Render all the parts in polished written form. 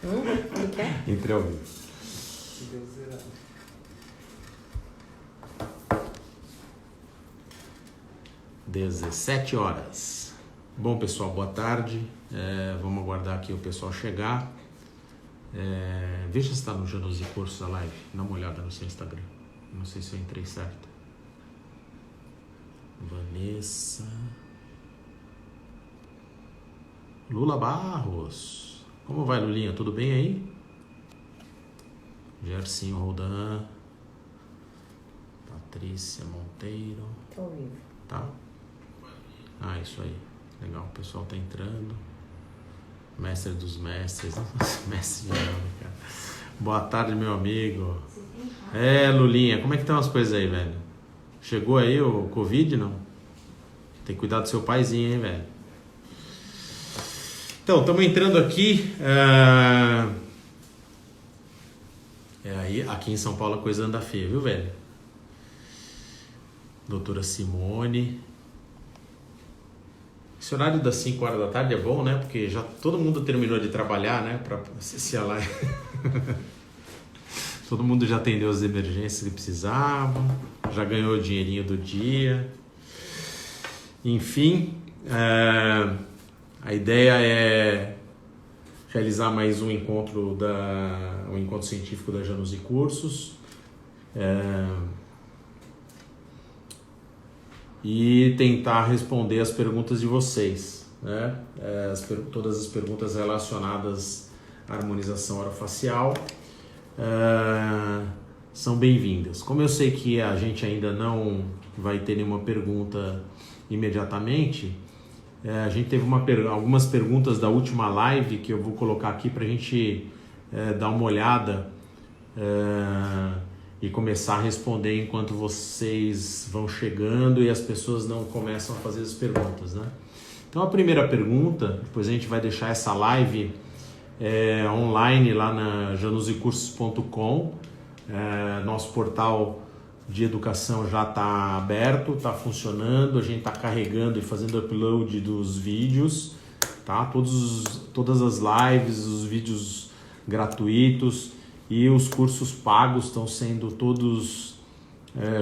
Como que é? Entre ao vivo. 17 horas. Bom, pessoal, boa tarde. Vamos aguardar aqui o pessoal chegar. Veja se está no Janus e Cursos a live. Dá uma olhada no seu Instagram. Não sei se eu entrei certo. Vanessa. Lula Barros. Como vai, Lulinha? Tudo bem aí? Gercinho Roldan. Patrícia Monteiro. Tô ao vivo. Tá? Isso aí. Legal, o pessoal tá entrando. Mestre dos mestres. Mestre de nome, cara. Boa tarde, meu amigo. Lulinha, como é que estão as coisas aí, velho? Chegou aí o Covid, não? Tem que cuidar do seu paizinho, hein, velho? Então, estamos entrando aqui. Aqui em São Paulo a coisa anda feia, viu, velho? Doutora Simone. Esse horário das 5 horas da tarde é bom, né? Porque já todo mundo terminou de trabalhar, né? Para assistir a live. Todo mundo já atendeu as emergências que precisavam. Já ganhou o dinheirinho do dia. Enfim, a ideia é realizar mais um encontro científico da Janus e Cursos. E tentar responder as perguntas de vocês, né? Todas as perguntas relacionadas à harmonização orofacial são bem-vindas. Como eu sei que a gente ainda não vai ter nenhuma pergunta imediatamente, a gente teve algumas perguntas da última live que eu vou colocar aqui para a gente dar uma olhada e começar a responder enquanto vocês vão chegando e as pessoas não começam a fazer as perguntas, né? Então a primeira pergunta, depois a gente vai deixar essa live online lá na janusecursos.com. Nosso portal de educação já está aberto, está funcionando, a gente está carregando e fazendo upload dos vídeos, tá? Todas as lives, os vídeos gratuitos e os cursos pagos estão sendo todos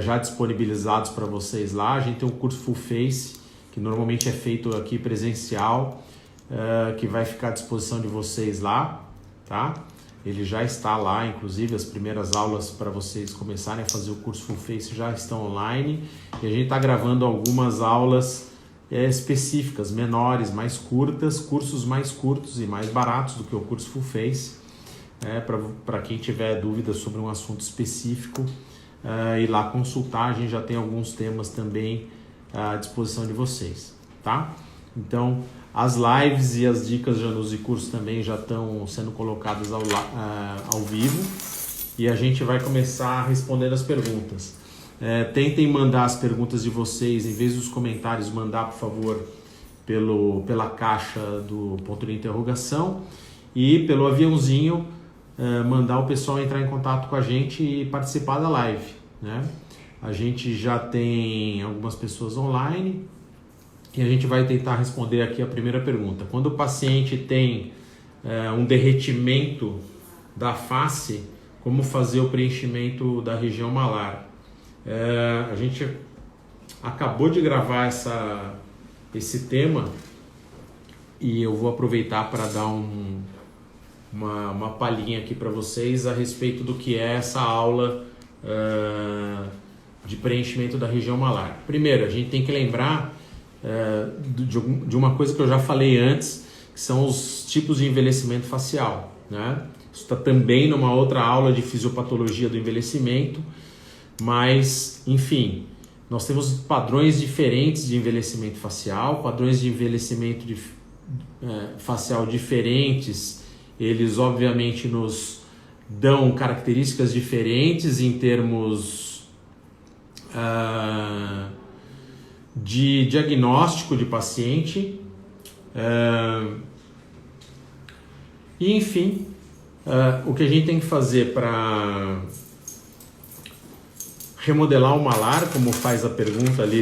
já disponibilizados para vocês lá. A gente tem um curso Full Face, que normalmente é feito aqui presencial, que vai ficar à disposição de vocês lá, tá? Ele já está lá, inclusive as primeiras aulas para vocês começarem a fazer o curso Full Face já estão online. E a gente está gravando algumas aulas específicas, menores, mais curtas, cursos mais curtos e mais baratos do que o curso Full Face. Para quem tiver dúvidas sobre um assunto específico, ir lá consultar. A gente já tem alguns temas também à disposição de vocês, tá? Então, as lives e as dicas Janus e Cursos também já estão sendo colocadas ao vivo e a gente vai começar a responder as perguntas. Tentem mandar as perguntas de vocês, em vez dos comentários, mandar, por favor, pela caixa do ponto de interrogação e pelo aviãozinho, mandar o pessoal entrar em contato com a gente e participar da live, né? A gente já tem algumas pessoas online e a gente vai tentar responder aqui a primeira pergunta. Quando o paciente tem um derretimento da face, como fazer o preenchimento da região malar? A gente acabou de gravar esse tema e eu vou aproveitar para dar uma palhinha aqui para vocês a respeito do que é essa aula de preenchimento da região malar. Primeiro, a gente tem que lembrar de uma coisa que eu já falei antes, que são os tipos de envelhecimento facial, né? Isso está também numa outra aula de fisiopatologia do envelhecimento, mas, enfim, nós temos padrões diferentes de envelhecimento facial, padrões de envelhecimento facial diferentes. Eles, obviamente, nos dão características diferentes em termos de diagnóstico de paciente. E, enfim, o que a gente tem que fazer para remodelar o malar, como faz a pergunta ali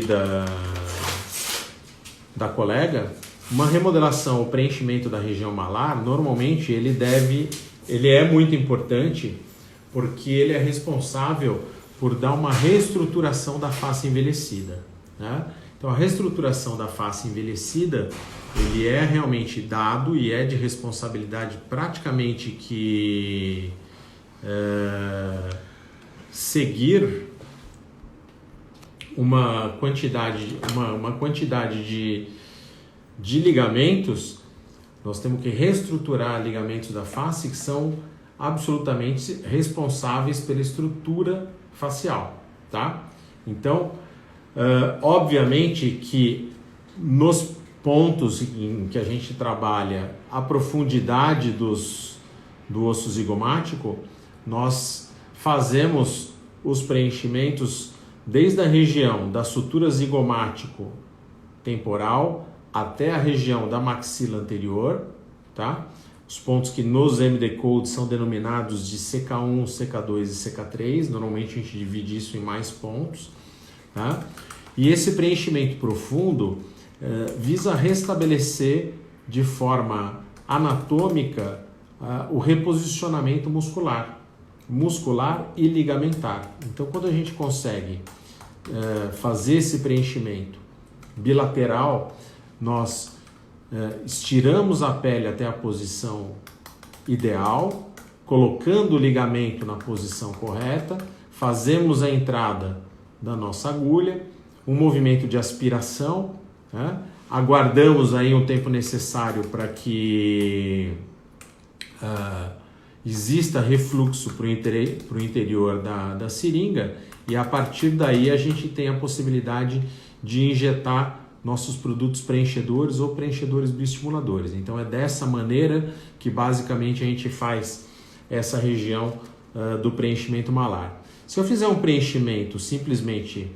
da colega, uma remodelação ou preenchimento da região malar, normalmente ele é muito importante porque ele é responsável por dar uma reestruturação da face envelhecida, né? Então a reestruturação da face envelhecida, ele é realmente dado e é de responsabilidade praticamente que seguir uma quantidade de ligamentos. Nós temos que reestruturar ligamentos da face que são absolutamente responsáveis pela estrutura facial, tá? Então, obviamente que nos pontos em que a gente trabalha a profundidade do osso zigomático, nós fazemos os preenchimentos desde a região da sutura zigomático temporal até a região da maxila anterior, tá? Os pontos que nos MD Code são denominados de CK1, CK2 e CK3, normalmente a gente divide isso em mais pontos, tá? E esse preenchimento profundo visa restabelecer de forma anatômica o reposicionamento muscular e ligamentar. Então, quando a gente consegue fazer esse preenchimento bilateral, nós estiramos a pele até a posição ideal, colocando o ligamento na posição correta, fazemos a entrada da nossa agulha, um movimento de aspiração, né? Aguardamos aí um tempo necessário para que exista refluxo para o interior da seringa, e a partir daí a gente tem a possibilidade de injetar nossos produtos preenchedores ou preenchedores bioestimuladores. Então é dessa maneira que basicamente a gente faz essa região do preenchimento malar. Se eu fizer um preenchimento simplesmente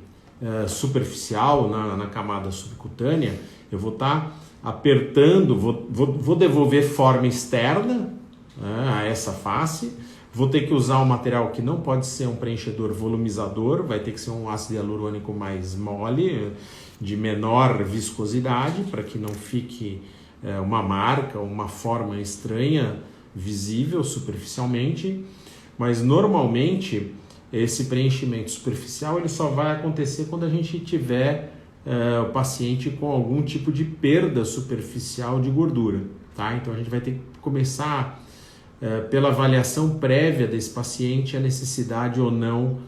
superficial na camada subcutânea, eu vou estar apertando, vou devolver forma externa a essa face, vou ter que usar um material que não pode ser um preenchedor volumizador, vai ter que ser um ácido hialurônico mais mole, de menor viscosidade, para que não fique uma marca, uma forma estranha visível superficialmente, mas normalmente esse preenchimento superficial ele só vai acontecer quando a gente tiver o paciente com algum tipo de perda superficial de gordura, tá? Então a gente vai ter que começar pela avaliação prévia desse paciente a necessidade ou não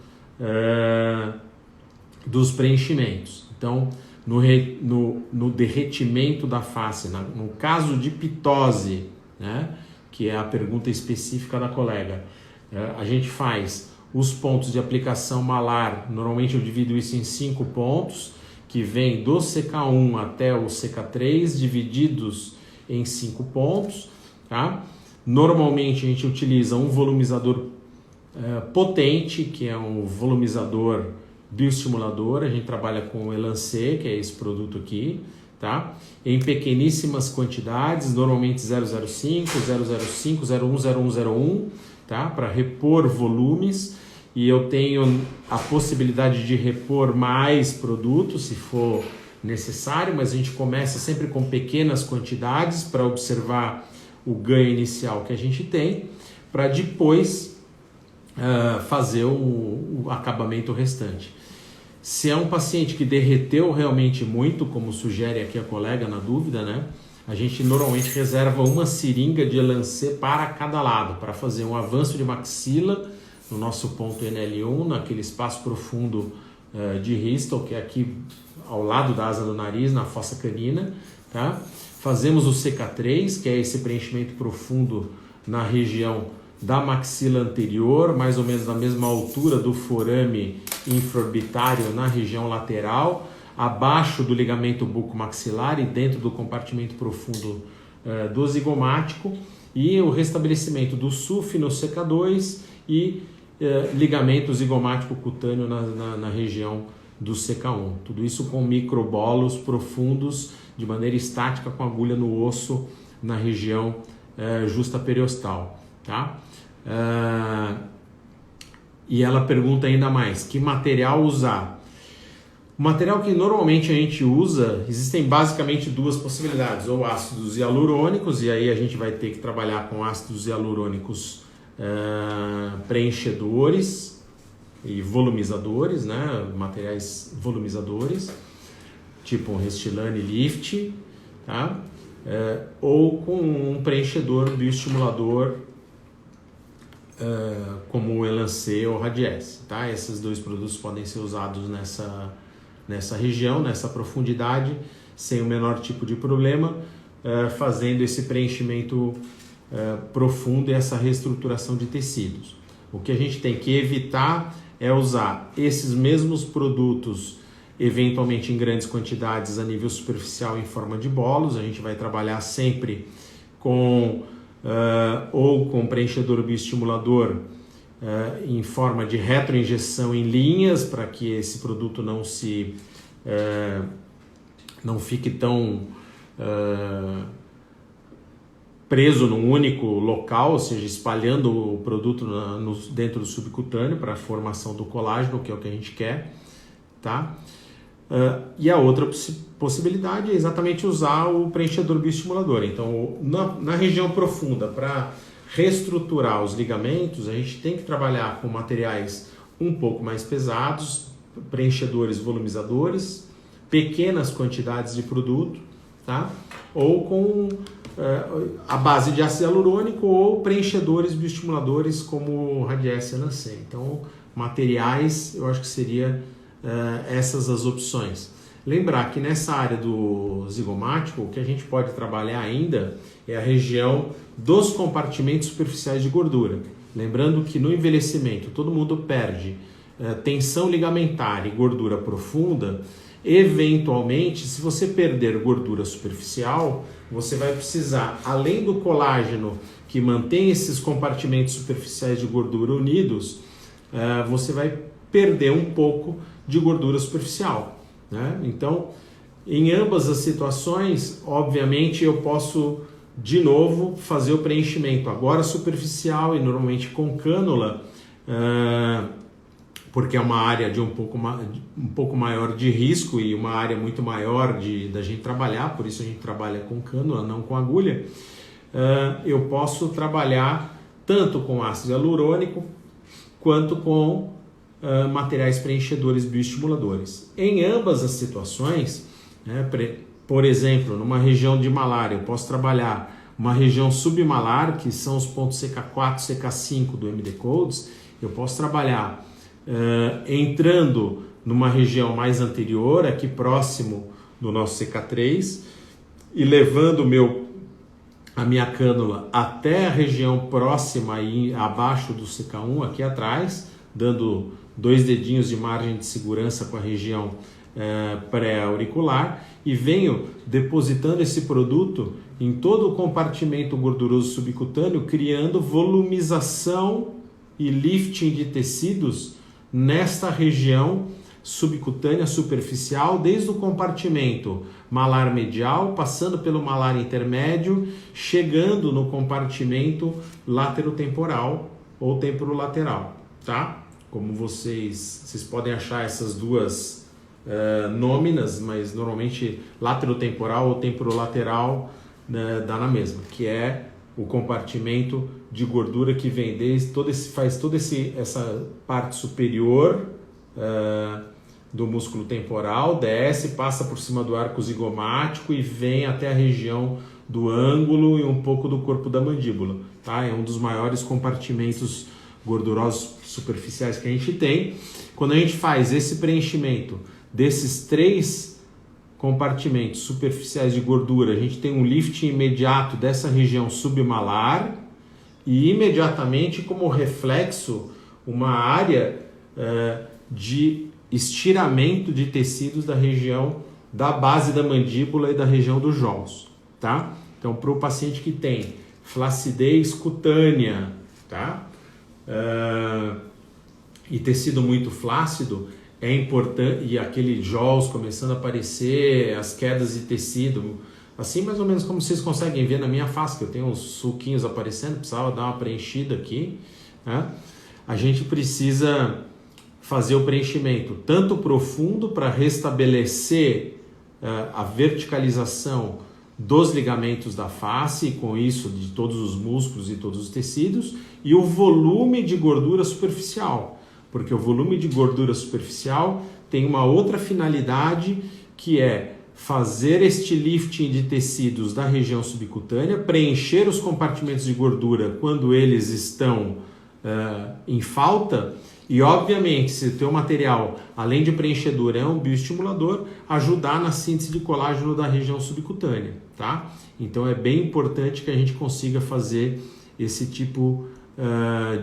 dos preenchimentos. Então, no derretimento da face, no caso de pitose, né, que é a pergunta específica da colega, a gente faz os pontos de aplicação malar, normalmente eu divido isso em 5 pontos, que vem do CK1 até o CK3, divididos em 5 pontos, tá? Normalmente a gente utiliza um volumizador potente, que é um volumizador bioestimulador. A gente trabalha com o Elancê, que é esse produto aqui, tá? Em pequeníssimas quantidades, normalmente 0,05, 0,05, 0,1, 0,1, 0,1, tá? Para repor volumes, e eu tenho a possibilidade de repor mais produtos se for necessário, mas a gente começa sempre com pequenas quantidades para observar o ganho inicial que a gente tem, para depois fazer o acabamento restante. Se é um paciente que derreteu realmente muito, como sugere aqui a colega na dúvida, né, a gente normalmente reserva uma seringa de Elancê para cada lado, para fazer um avanço de maxila no nosso ponto NL1, naquele espaço profundo de Ristel, que é aqui ao lado da asa do nariz, na fossa canina, tá? Fazemos o CK3, que é esse preenchimento profundo na região da maxila anterior, mais ou menos na mesma altura do forame infraorbitário na região lateral, abaixo do ligamento bucomaxilar e dentro do compartimento profundo do zigomático, e o restabelecimento do SUF no CK2 e ligamento zigomático cutâneo na região do CK1. Tudo isso com microbolos profundos de maneira estática com agulha no osso na região justaperiosteal, tá? E ela pergunta ainda mais, que material usar? O material que normalmente a gente usa, existem basicamente duas possibilidades, ou ácidos hialurônicos, e aí a gente vai ter que trabalhar com ácidos hialurônicos preenchedores e volumizadores, né? Materiais volumizadores, tipo um Restylane Lift, tá? Ou com um preenchedor bioestimulador como o Elancê ou Radiesse, tá? Esses dois produtos podem ser usados nessa região, nessa profundidade, sem o menor tipo de problema, fazendo esse preenchimento profundo e essa reestruturação de tecidos. O que a gente tem que evitar é usar esses mesmos produtos eventualmente em grandes quantidades a nível superficial em forma de bolos. A gente vai trabalhar sempre com ou com preenchedor bioestimulador em forma de retroinjeção em linhas, para que esse produto não fique tão preso num único local, ou seja, espalhando o produto dentro do subcutâneo para a formação do colágeno, que é o que a gente quer, tá? E a outra possibilidade é exatamente usar o preenchedor bioestimulador. Então, na região profunda, para reestruturar os ligamentos, a gente tem que trabalhar com materiais um pouco mais pesados, preenchedores volumizadores, pequenas quantidades de produto, tá? Ou com a base de ácido hialurônico ou preenchedores bioestimuladores como o Radiesse e Elancê. Então, materiais, eu acho que seria essas as opções. Lembrar que nessa área do zigomático, o que a gente pode trabalhar ainda é a região dos compartimentos superficiais de gordura. Lembrando que no envelhecimento todo mundo perde tensão ligamentar e gordura profunda. Eventualmente, se você perder gordura superficial, você vai precisar, além do colágeno que mantém esses compartimentos superficiais de gordura unidos, você vai perder um pouco de gordura superficial, né? Então, em ambas as situações, obviamente eu posso de novo fazer o preenchimento agora superficial e normalmente com cânula, porque é uma área de um pouco maior de risco e uma área muito maior da gente trabalhar, por isso a gente trabalha com cânula, não com agulha. Eu posso trabalhar tanto com ácido hialurônico quanto com materiais preenchedores bioestimuladores. Em ambas as situações, né, por exemplo, numa região de malar, eu posso trabalhar uma região submalar, que são os pontos CK4, CK5 do MD Codes. Eu posso trabalhar entrando numa região mais anterior, aqui próximo do nosso CK3, e levando a minha cânula até a região próxima e abaixo do CK1, aqui atrás, dando 2 dedinhos de margem de segurança com a região pré-auricular, e venho depositando esse produto em todo o compartimento gorduroso subcutâneo, criando volumização e lifting de tecidos nesta região subcutânea superficial, desde o compartimento malar medial, passando pelo malar intermédio, chegando no compartimento laterotemporal ou temporolateral, tá? Como vocês podem achar essas duas nôminas, mas normalmente laterotemporal ou temporolateral dá na mesma, que é o compartimento de gordura que vem faz toda essa parte superior do músculo temporal, desce, passa por cima do arco zigomático e vem até a região do ângulo e um pouco do corpo da mandíbula, tá? É um dos maiores compartimentos gordurosos superficiais que a gente tem. Quando a gente faz esse preenchimento desses 3 compartimentos superficiais de gordura, a gente tem um lifting imediato dessa região submalar e imediatamente, como reflexo, uma área de estiramento de tecidos da região da base da mandíbula e da região dos jós, tá? Então, para o paciente que tem flacidez cutânea, tá? E tecido muito flácido, é importante, e aquele jós começando a aparecer, as quedas de tecido, assim mais ou menos como vocês conseguem ver na minha face, que eu tenho uns sulquinhos aparecendo, precisava dar uma preenchida aqui, né? A gente precisa fazer o preenchimento tanto profundo para restabelecer a verticalização dos ligamentos da face e com isso de todos os músculos e todos os tecidos, e o volume de gordura superficial, porque o volume de gordura superficial tem uma outra finalidade, que é fazer este lifting de tecidos da região subcutânea, preencher os compartimentos de gordura quando eles estão em falta, e obviamente se o teu material, além de preenchedor, é um bioestimulador, ajudar na síntese de colágeno da região subcutânea, tá? Então é bem importante que a gente consiga fazer esse tipo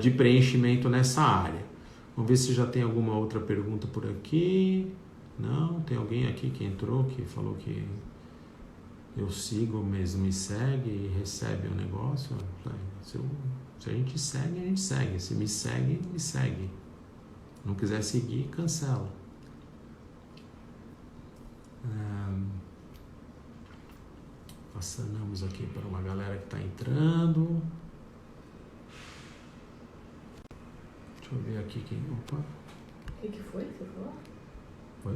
de preenchimento nessa área. Vamos ver se já tem alguma outra pergunta por aqui. Não, tem alguém aqui que entrou, que falou que eu sigo, mas me segue e recebe o negócio. Se a gente segue. Se me segue, me segue. Não quiser seguir, cancela. Passamos aqui para uma galera que está entrando. Deixa eu ver aqui quem... Opa. O que foi que você falou? Foi?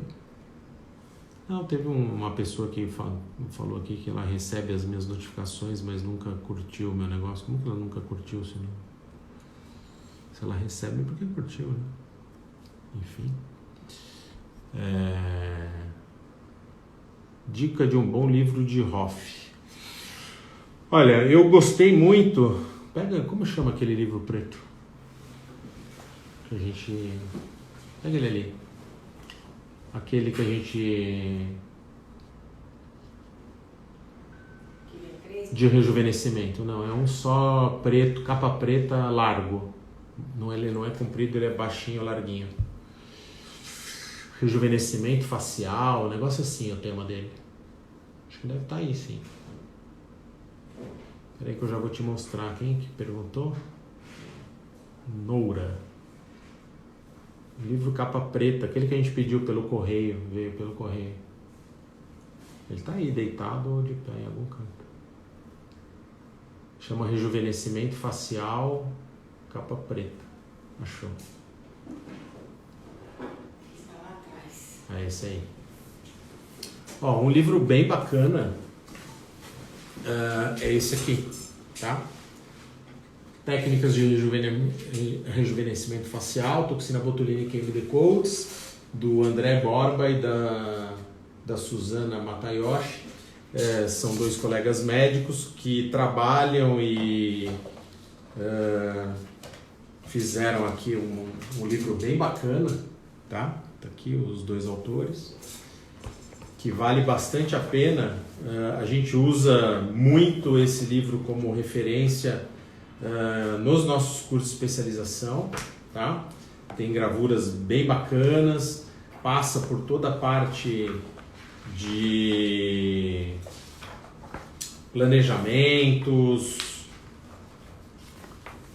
Não, teve uma pessoa que falou aqui que ela recebe as minhas notificações, mas nunca curtiu o meu negócio. Como que ela nunca curtiu? Se ela recebe, porque curtiu, né? Enfim. Dica de um bom livro de Hoff. Olha, eu gostei muito... Como chama aquele livro preto? Que a gente... Pega ele ali. Aquele que a gente... De rejuvenescimento. Não, é um só preto, capa preta, largo. Ele não é comprido, ele é baixinho, larguinho. Rejuvenescimento facial, um negócio assim é o tema dele. Acho que deve estar aí, sim. Espera aí que eu já vou te mostrar. Quem que perguntou? Noura. Livro capa preta, aquele que a gente pediu pelo correio, veio pelo correio. Ele está aí, deitado ou de pé em algum canto. Chama Rejuvenescimento Facial, capa preta. Achou? Está lá atrás. É esse aí. Ó, um livro bem bacana é esse aqui, tá? Técnicas de rejuvenescimento facial, toxina botulínica e MD Codes, do André Borba e da Suzana Matayoshi. São dois colegas médicos que trabalham e fizeram aqui um livro bem bacana, tá? Tá aqui os dois autores, que vale bastante a pena. A gente usa muito esse livro como referência nos nossos cursos de especialização, tá? Tem gravuras bem bacanas, passa por toda a parte de planejamentos,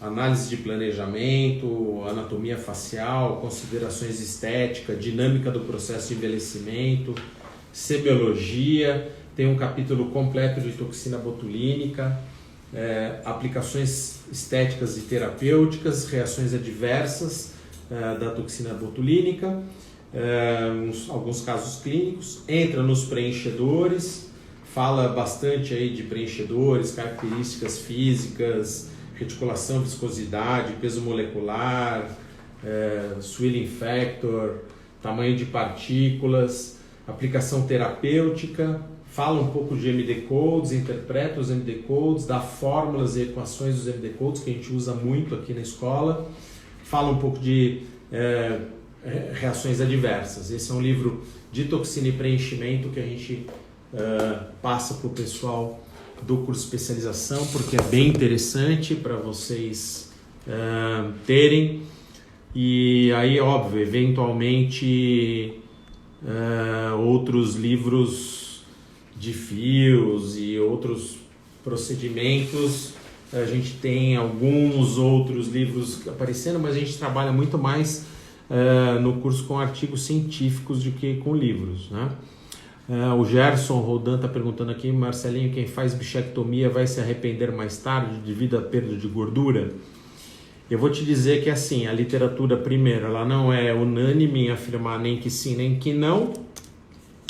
análise de planejamento, anatomia facial, considerações estéticas, dinâmica do processo de envelhecimento, semiologia, tem um capítulo completo de toxina botulínica, aplicações estéticas e terapêuticas, reações adversas da toxina botulínica, alguns casos clínicos, entra nos preenchedores, fala bastante aí de preenchedores, características físicas, reticulação, viscosidade, peso molecular, swelling factor, tamanho de partículas, aplicação terapêutica, fala um pouco de MD Codes, interpreta os MD Codes, dá fórmulas e equações dos MD Codes, que a gente usa muito aqui na escola, fala um pouco de reações adversas. Esse é um livro de toxina e preenchimento que a gente passa para o pessoal do curso de especialização, porque é bem interessante para vocês terem. E aí, óbvio, eventualmente outros livros de fios e outros procedimentos, a gente tem alguns outros livros aparecendo, mas a gente trabalha muito mais no curso com artigos científicos do que com livros, né? O Gerson Rodan está perguntando aqui: Marcelinho, quem faz bichectomia vai se arrepender mais tarde devido à perda de gordura? eu vou te dizer que assim, a literatura, primeiro, ela não é unânime em afirmar nem que sim, nem que não,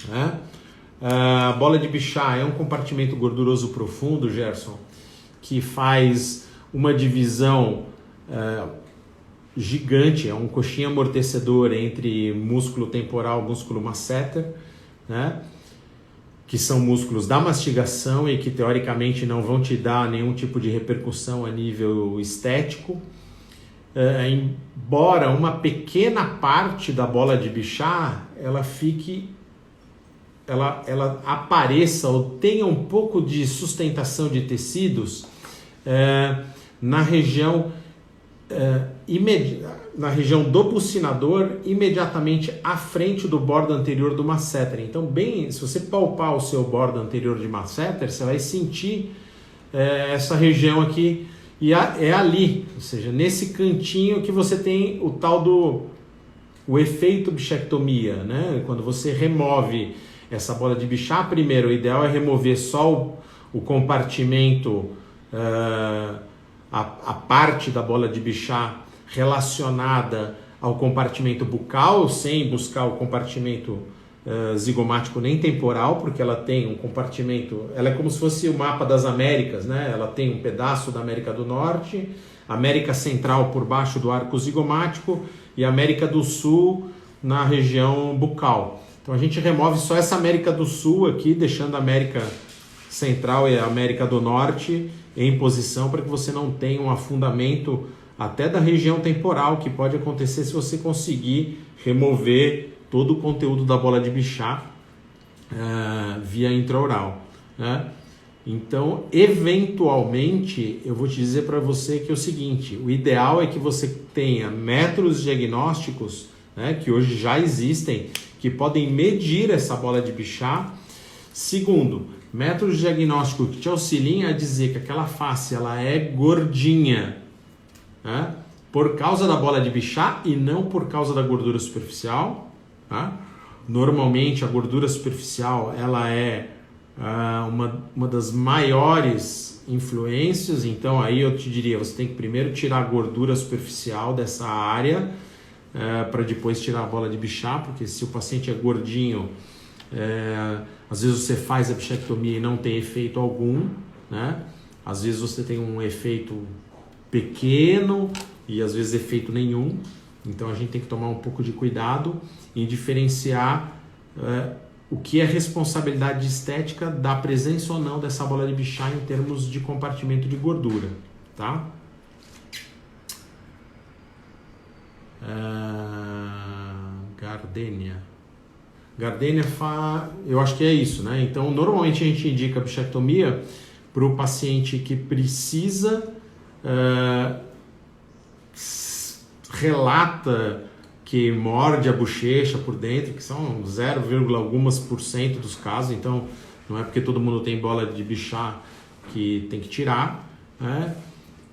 né? A bola de Bichat é um compartimento gorduroso profundo, Gerson, que faz uma divisão gigante, é um coxinha amortecedor entre músculo temporal e músculo masseter, né? Que são músculos da mastigação e que teoricamente não vão te dar nenhum tipo de repercussão a nível estético. Embora uma pequena parte da bola de Bichat ela apareça ou tenha um pouco de sustentação de tecidos na região na região do bucinador, imediatamente à frente do bordo anterior do masseter. Então, se você palpar o seu bordo anterior de masseter, você vai sentir essa região aqui, e é ali, ou seja, nesse cantinho que você tem o tal o efeito bichectomia, né? Quando você remove essa bola de Bichat, primeiro, o ideal é remover só o compartimento, a parte da bola de Bichat relacionada ao compartimento bucal, sem buscar o compartimento zigomático nem temporal, porque ela tem um compartimento, ela é como se fosse o mapa das Américas, né? Ela tem um pedaço da América do Norte, América Central por baixo do arco zigomático e América do Sul na região bucal. Então a gente remove só essa América do Sul aqui, deixando a América Central e a América do Norte em posição para que você não tenha um afundamento até da região temporal, que pode acontecer se você conseguir remover todo o conteúdo da bola de Bichat via intraoral, né? Então, eventualmente, eu vou te dizer para você que é o seguinte, o ideal é que você tenha métodos diagnósticos, né, que hoje já existem, que podem medir essa bola de Bichat. Segundo, métodos diagnósticos que te auxiliem a dizer que aquela face ela é gordinha, né, por causa da bola de Bichat e não por causa da gordura superficial, tá? Normalmente a gordura superficial ela é uma das maiores influências, então aí eu te diria, você tem que primeiro tirar a gordura superficial dessa área para depois tirar a bola de Bichat, porque se o paciente é gordinho, às vezes você faz a bichectomia e não tem efeito algum, né? Às vezes você tem um efeito pequeno e às vezes efeito nenhum, então a gente tem que tomar um pouco de cuidado em diferenciar o que é responsabilidade estética da presença ou não dessa bola de Bichat em termos de compartimento de gordura, tá? Gardenia, eu acho que é isso, né? Então, normalmente a gente indica a bichectomia para o paciente que precisa, relata que morde a bochecha por dentro, que são 0, algumas % dos casos, então não é porque todo mundo tem bola de Bichat que tem que tirar, né?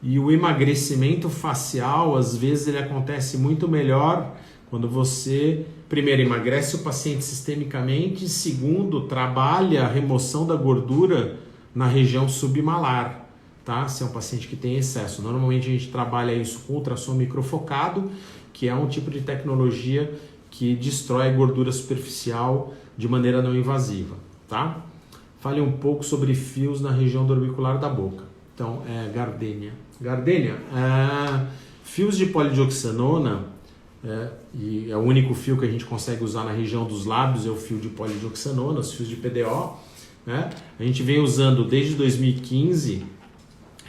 E o emagrecimento facial, às vezes, ele acontece muito melhor quando você, primeiro, emagrece o paciente sistemicamente, segundo, trabalha a remoção da gordura na região submalar, tá? Se é um paciente que tem excesso. Normalmente a gente trabalha isso com ultrassom microfocado, que é um tipo de tecnologia que destrói a gordura superficial de maneira não invasiva, tá? Fale um pouco sobre fios na região do orbicular da boca. Então, Gardenia, fios de polidioxanona, e é o único fio que a gente consegue usar na região dos lábios, é o fio de polidioxanona, os fios de PDO, né? A gente vem usando desde 2015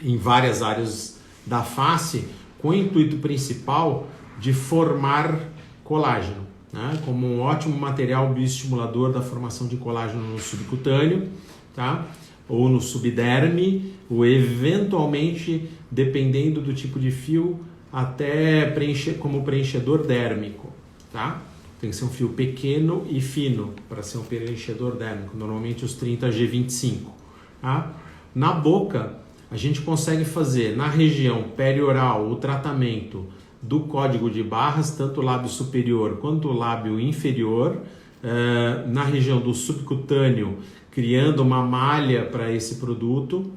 em várias áreas da face, com o intuito principal de formar colágeno, né? Como um ótimo material bioestimulador da formação de colágeno no subcutâneo, tá? Ou no subderme, ou eventualmente, dependendo do tipo de fio, até como preenchedor dérmico, tá? Tem que ser um fio pequeno e fino para ser um preenchedor dérmico, normalmente os 30G25, tá? Na boca, a gente consegue fazer na região perioral o tratamento do código de barras, tanto o lábio superior quanto o lábio inferior, na região do subcutâneo, criando uma malha para esse produto,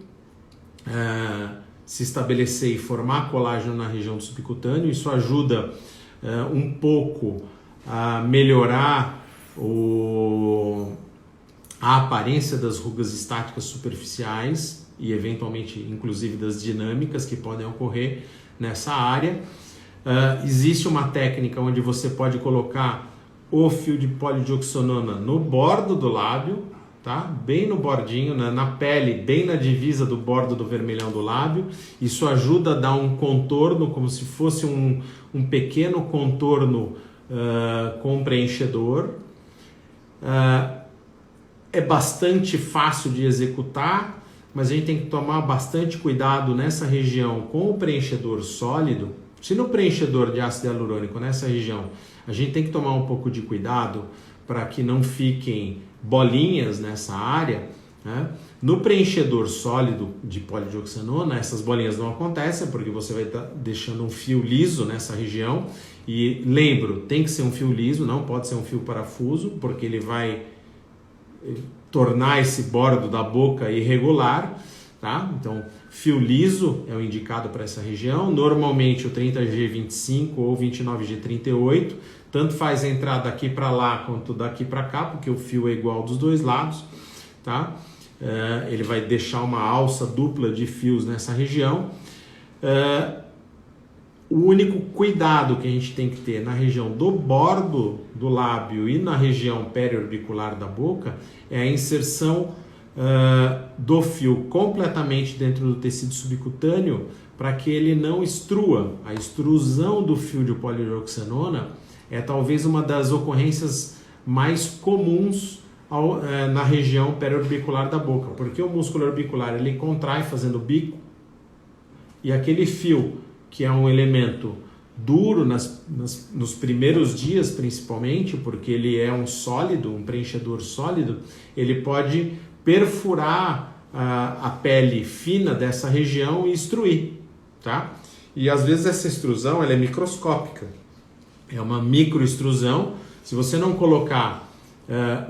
se estabelecer e formar colágeno na região do subcutâneo. Isso ajuda um pouco a melhorar a aparência das rugas estáticas superficiais e eventualmente inclusive das dinâmicas que podem ocorrer nessa área. Existe uma técnica onde você pode colocar o fio de polidioxanona no bordo do lábio, tá? Bem no bordinho, na pele, bem na divisa do bordo do vermelhão do lábio. Isso ajuda a dar um contorno, como se fosse um pequeno contorno com preenchedor. É bastante fácil de executar, mas a gente tem que tomar bastante cuidado nessa região com o preenchedor sólido. Se no preenchedor de ácido hialurônico nessa região, a gente tem que tomar um pouco de cuidado para que não fiquem bolinhas nessa área, né? No preenchedor sólido de polidioxanona, essas bolinhas não acontecem porque você vai estar deixando um fio liso nessa região. E lembro, tem que ser um fio liso, não pode ser um fio parafuso, porque ele vai tornar esse bordo da boca irregular, tá? Então, fio liso é o indicado para essa região, normalmente o 30G25 ou 29G38, tanto faz entrar daqui para lá quanto daqui para cá, porque o fio é igual dos dois lados, tá? Ele vai deixar uma alça dupla de fios nessa região. O único cuidado que a gente tem que ter na região do bordo do lábio e na região periorbicular da boca é a inserção do fio completamente dentro do tecido subcutâneo para que ele não extrua. A extrusão do fio de polidioxanona é talvez uma das ocorrências mais comuns na região periorbicular da boca, porque o músculo orbicular ele contrai fazendo bico e aquele fio, que é um elemento duro nos primeiros dias principalmente, porque ele é um sólido, um preenchedor sólido, ele pode perfurar a pele fina dessa região e extruir, tá? E às vezes essa extrusão ela é microscópica, é uma microextrusão. Se você não colocar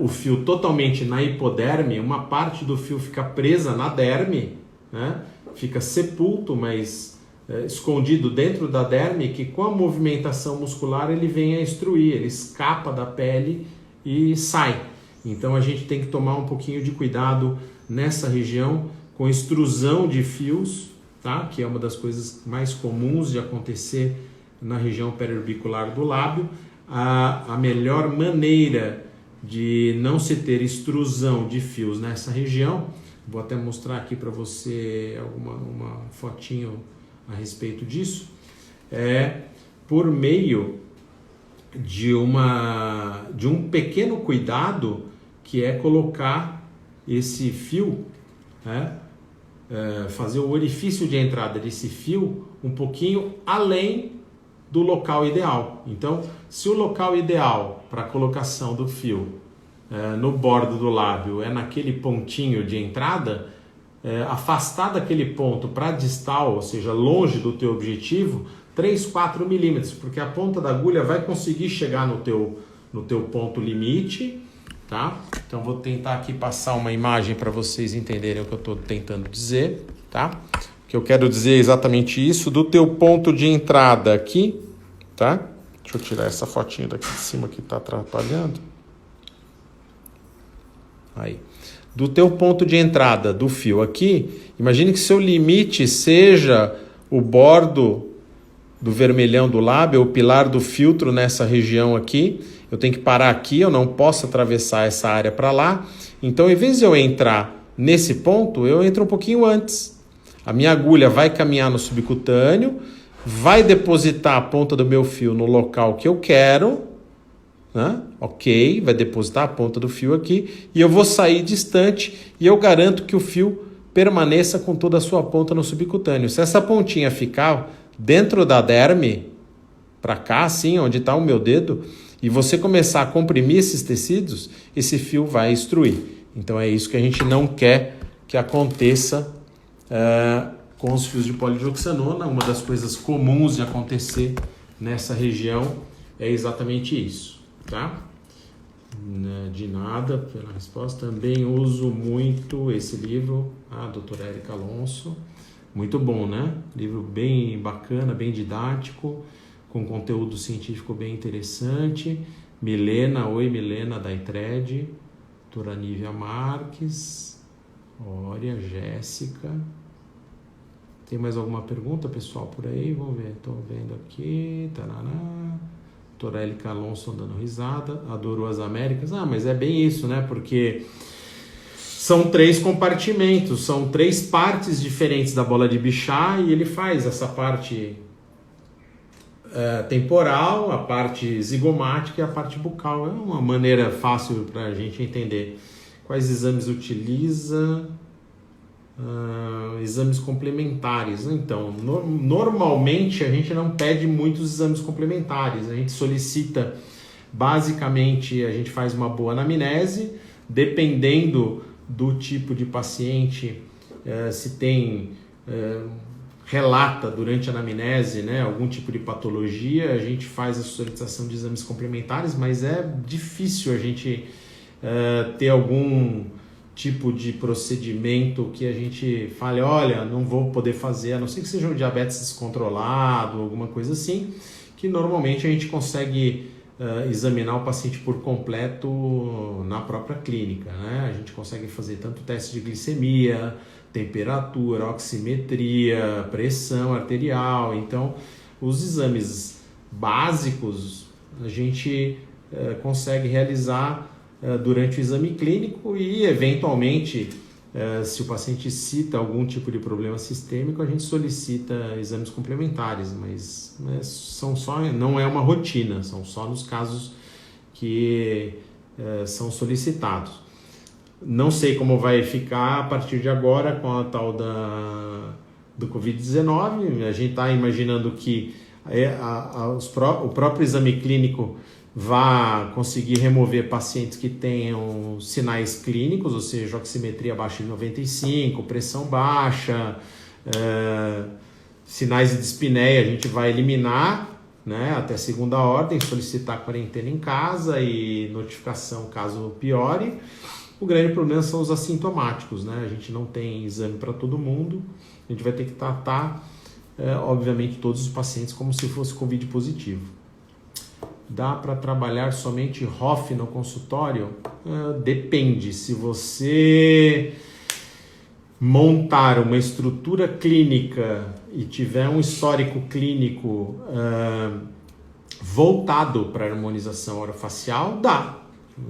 o fio totalmente na hipoderme, uma parte do fio fica presa na derme, né? Fica sepulto, mas escondido dentro da derme, que com a movimentação muscular ele vem a extruir, ele escapa da pele e sai. Então a gente tem que tomar um pouquinho de cuidado nessa região com extrusão de fios, tá? Que é uma das coisas mais comuns de acontecer na região periorbicular do lábio. A melhor maneira de não se ter extrusão de fios nessa região, vou até mostrar aqui para você uma fotinho a respeito disso, é por meio de um pequeno cuidado, que é colocar esse fio, fazer o orifício de entrada desse fio um pouquinho além do local ideal. Então, se o local ideal para a colocação do fio no bordo do lábio é naquele pontinho de entrada, afastar daquele ponto para distal, ou seja, longe do teu objetivo, 3, 4 milímetros, porque a ponta da agulha vai conseguir chegar no teu ponto limite, tá? Então vou tentar aqui passar uma imagem para vocês entenderem o que eu estou tentando dizer, tá? O que eu quero dizer é exatamente isso, do teu ponto de entrada aqui, tá? Deixa eu tirar essa fotinha daqui de cima que está atrapalhando. Aí. Do teu ponto de entrada do fio aqui, imagine que seu limite seja o bordo do vermelhão do lábio, o pilar do filtro nessa região aqui. Eu tenho que parar aqui, eu não posso atravessar essa área para lá. Então, em vez de eu entrar nesse ponto, eu entro um pouquinho antes. A minha agulha vai caminhar no subcutâneo, vai depositar a ponta do meu fio no local que eu quero, né? Ok, vai depositar a ponta do fio aqui e eu vou sair distante e eu garanto que o fio permaneça com toda a sua ponta no subcutâneo. Se essa pontinha ficar dentro da derme, para cá, assim, onde está o meu dedo, e você começar a comprimir esses tecidos, esse fio vai extruir. Então é isso que a gente não quer que aconteça com os fios de polidioxanona. Uma das coisas comuns de acontecer nessa região é exatamente isso. Tá? De nada pela resposta. Também uso muito esse livro, a doutora Érica Alonso, Muito bom, né? Livro bem bacana, bem didático, com conteúdo científico bem interessante. Milena, oi Milena, da ITRED. Doutora Nívia Marques. Olha, Jéssica. Tem mais alguma pergunta, pessoal, por aí? Vamos ver. Estou vendo aqui. Taraná. Doutora Élica Alonso dando risada. Adorou as Américas. Ah, mas é bem isso, né? Porque são 3 compartimentos, são 3 partes diferentes da bola de Bichat e ele faz essa parte temporal, a parte zigomática e a parte bucal. É uma maneira fácil para a gente entender quais exames utiliza. Exames complementares. Então, normalmente a gente não pede muitos exames complementares, a gente solicita, basicamente, a gente faz uma boa anamnese, dependendo do tipo de paciente, se tem, relata durante a anamnese, né, algum tipo de patologia, a gente faz a solicitação de exames complementares, mas é difícil a gente ter algum tipo de procedimento que a gente fale, olha, não vou poder fazer, a não ser que seja um diabetes descontrolado, alguma coisa assim, que normalmente a gente consegue examinar o paciente por completo na própria clínica, né? A gente consegue fazer tanto teste de glicemia, temperatura, oximetria, pressão arterial. Então, os exames básicos a gente consegue realizar durante o exame clínico e, eventualmente, se o paciente cita algum tipo de problema sistêmico, a gente solicita exames complementares, mas são só, não é uma rotina, são só nos casos que são solicitados. Não sei como vai ficar a partir de agora com a tal do Covid-19, a gente está imaginando que o próprio exame clínico vá conseguir remover pacientes que tenham sinais clínicos, ou seja, oximetria abaixo de 95, pressão baixa, sinais de dispneia a gente vai eliminar, né, até segunda ordem, solicitar quarentena em casa e notificação caso piore. O grande problema são os assintomáticos, né? A gente não tem exame para todo mundo, a gente vai ter que tratar, obviamente, todos os pacientes como se fosse Covid positivo. Dá para trabalhar somente HOF no consultório? Depende. Se você montar uma estrutura clínica e tiver um histórico clínico voltado para a harmonização orofacial, dá.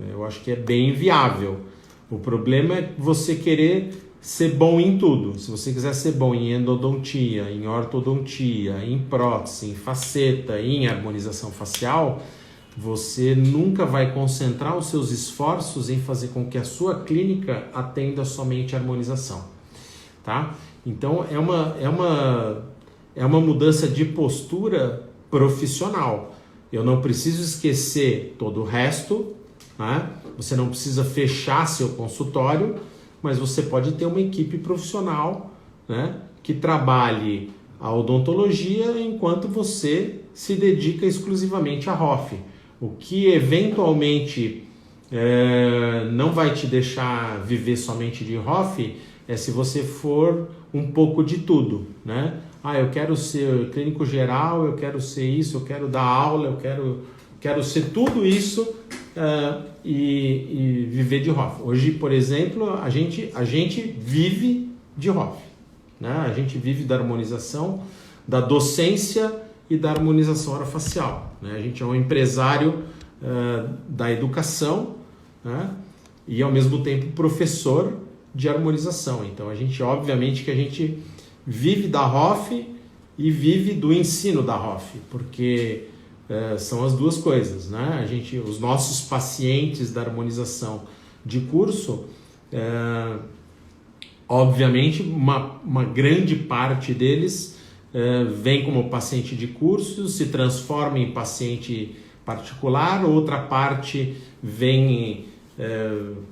Eu acho que é bem viável. O problema é você querer ser bom em tudo. Se você quiser ser bom em endodontia, em ortodontia, em prótese, em faceta, em harmonização facial, você nunca vai concentrar os seus esforços em fazer com que a sua clínica atenda somente a harmonização, tá? Então é uma mudança de postura profissional. Eu não preciso esquecer todo o resto, né? Você não precisa fechar seu consultório, mas você pode ter uma equipe profissional, né, que trabalhe a odontologia enquanto você se dedica exclusivamente à HOF. O que eventualmente não vai te deixar viver somente de HOF é se você for um pouco de tudo, né? Eu quero ser clínico geral, eu quero ser isso, eu quero dar aula, eu quero ser tudo isso e viver de HOF. Hoje, por exemplo, a gente vive de HOF, né? A gente vive da harmonização, da docência e da harmonização orofacial, né? A gente é um empresário da educação, né? E ao mesmo tempo professor de harmonização. Então obviamente que a gente vive da HOF e vive do ensino da HOF, porque são as duas coisas, né? Os nossos pacientes da harmonização de curso, obviamente uma grande parte deles vem como paciente de curso, se transforma em paciente particular, outra parte vem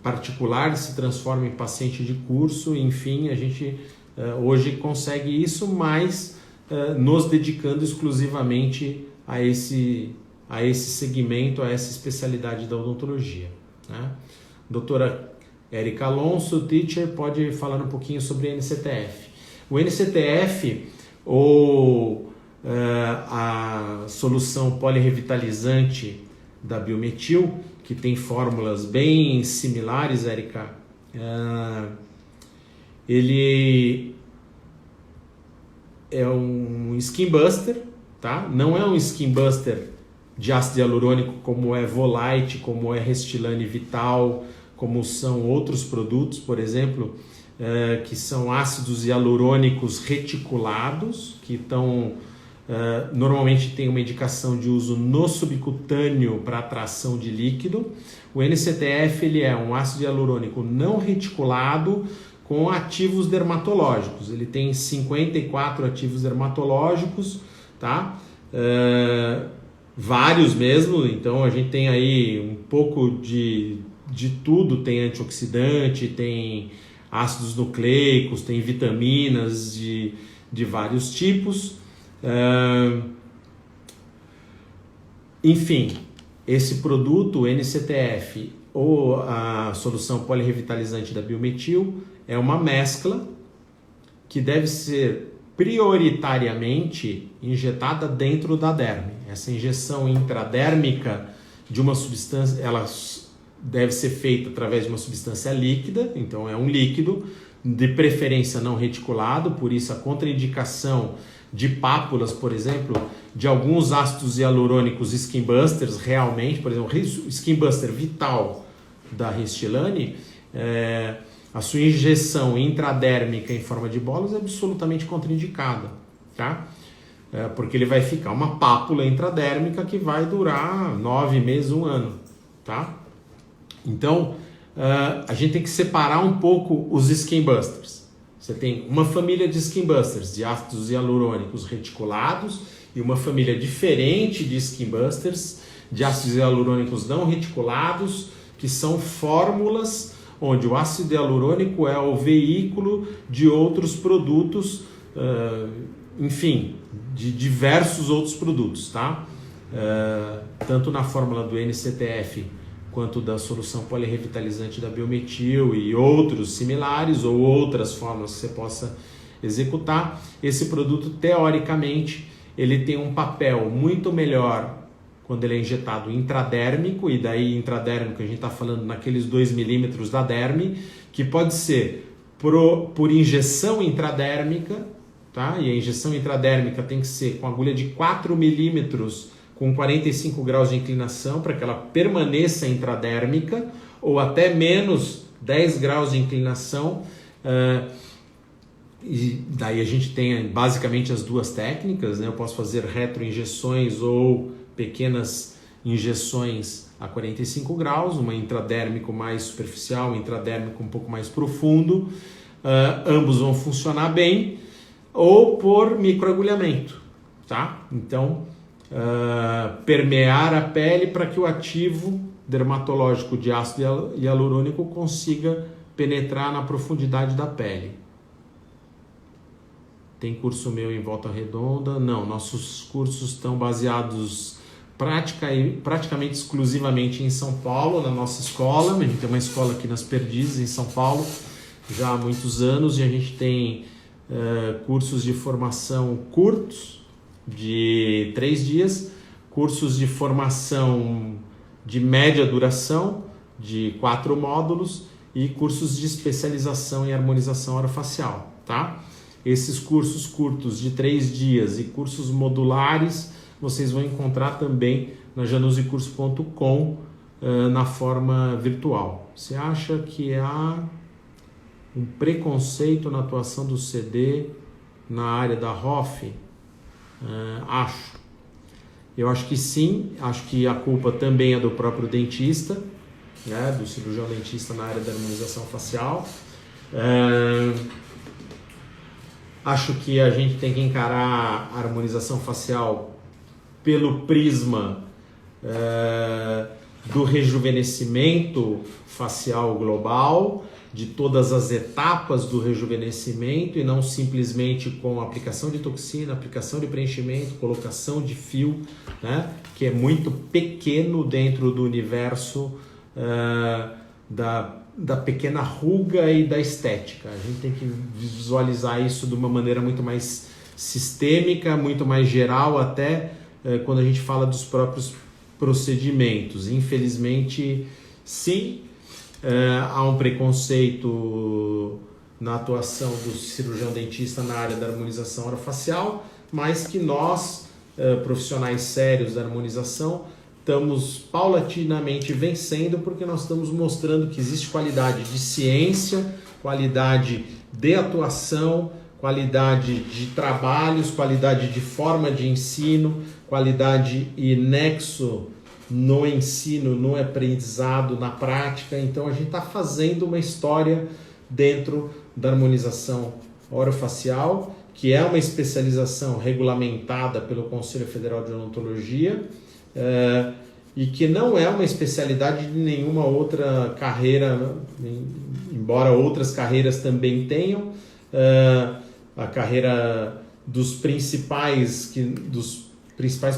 particular e se transforma em paciente de curso. Enfim, a gente hoje consegue isso, mas nos dedicando exclusivamente a esse segmento, a essa especialidade da odontologia, né? Doutora Élica Alonso, teacher, pode falar um pouquinho sobre a NCTF. O NCTF ou a solução polirrevitalizante da Biometil, que tem fórmulas bem similares, Érica, ele é um skin buster, tá? Não é um skin buster de ácido hialurônico como é Volite, como é Restylane Vital, como são outros produtos, por exemplo, que são ácidos hialurônicos reticulados, que estão normalmente tem uma indicação de uso no subcutâneo para atração de líquido. O NCTF ele é um ácido hialurônico não reticulado com ativos dermatológicos. Ele tem 54 ativos dermatológicos, tá? Vários mesmo, então a gente tem aí um pouco de tudo, tem antioxidante, tem ácidos nucleicos, tem vitaminas de vários tipos. Enfim, esse produto, o NCTF ou a solução polirrevitalizante da Biometil, é uma mescla que deve ser prioritariamente injetada dentro da derme. Essa injeção intradérmica de uma substância, ela deve ser feita através de uma substância líquida, então é um líquido, de preferência não reticulado, por isso a contraindicação de pápulas, por exemplo, de alguns ácidos hialurônicos skin busters, realmente, por exemplo, o skin buster Vital da Restylane, a sua injeção intradérmica em forma de bolas é absolutamente contraindicada, tá? Porque ele vai ficar uma pápula intradérmica que vai durar 9 meses, 1 ano, tá? Então, a gente tem que separar um pouco os skin busters. Você tem uma família de skin busters de ácidos hialurônicos reticulados e uma família diferente de skin busters de ácidos hialurônicos não reticulados, que são fórmulas onde o ácido hialurônico é o veículo de outros produtos, enfim, de diversos outros produtos, tá? Tanto na fórmula do NCTF quanto da solução polirrevitalizante da Biometil e outros similares ou outras fórmulas que você possa executar. Esse produto, teoricamente, ele tem um papel muito melhor quando ele é injetado intradérmico, e daí intradérmico a gente está falando naqueles 2 milímetros da derme, que pode ser por injeção intradérmica, tá? E a injeção intradérmica tem que ser com agulha de 4 milímetros com 45 graus de inclinação para que ela permaneça intradérmica, ou até menos 10 graus de inclinação. E daí a gente tem basicamente as duas técnicas, né? Eu posso fazer retroinjeções ou pequenas injeções a 45 graus, uma intradérmico mais superficial, um intradérmico um pouco mais profundo. Ambos vão funcionar bem, ou por microagulhamento, tá? Então, permear a pele para que o ativo dermatológico de ácido hialurônico consiga penetrar na profundidade da pele. Tem curso meu em Volta Redonda? Não, nossos cursos estão baseados praticamente exclusivamente em São Paulo, na nossa escola. A gente tem uma escola aqui nas Perdizes, em São Paulo, já há muitos anos, e a gente tem cursos de formação curtos, de 3 dias, cursos de formação de média duração, de 4 módulos, e cursos de especialização em harmonização orofacial, tá? Esses cursos curtos de 3 dias e cursos modulares vocês vão encontrar também na janusicurso.com na forma virtual. Você acha que há um preconceito na atuação do CD na área da ROF? Acho. Eu acho que sim, acho que a culpa também é do próprio dentista, né, do cirurgião dentista na área da harmonização facial. Acho que a gente tem que encarar a harmonização facial pelo prisma do rejuvenescimento facial global, de todas as etapas do rejuvenescimento, e não simplesmente com aplicação de toxina, aplicação de preenchimento, colocação de fio, né, que é muito pequeno dentro do universo da da pequena ruga e da estética. A gente tem que visualizar isso de uma maneira muito mais sistêmica, muito mais geral, até quando a gente fala dos próprios procedimentos. Infelizmente, sim, há um preconceito na atuação do cirurgião dentista na área da harmonização orofacial, mas que nós, profissionais sérios da harmonização, estamos paulatinamente vencendo, porque nós estamos mostrando que existe qualidade de ciência, qualidade de atuação, qualidade de trabalhos, qualidade de forma de ensino, qualidade e nexo no ensino, no aprendizado, na prática. Então a gente está fazendo uma história dentro da harmonização orofacial, que é uma especialização regulamentada pelo Conselho Federal de Odontologia, e que não é uma especialidade de nenhuma outra carreira, embora outras carreiras também tenham. A carreira dos principais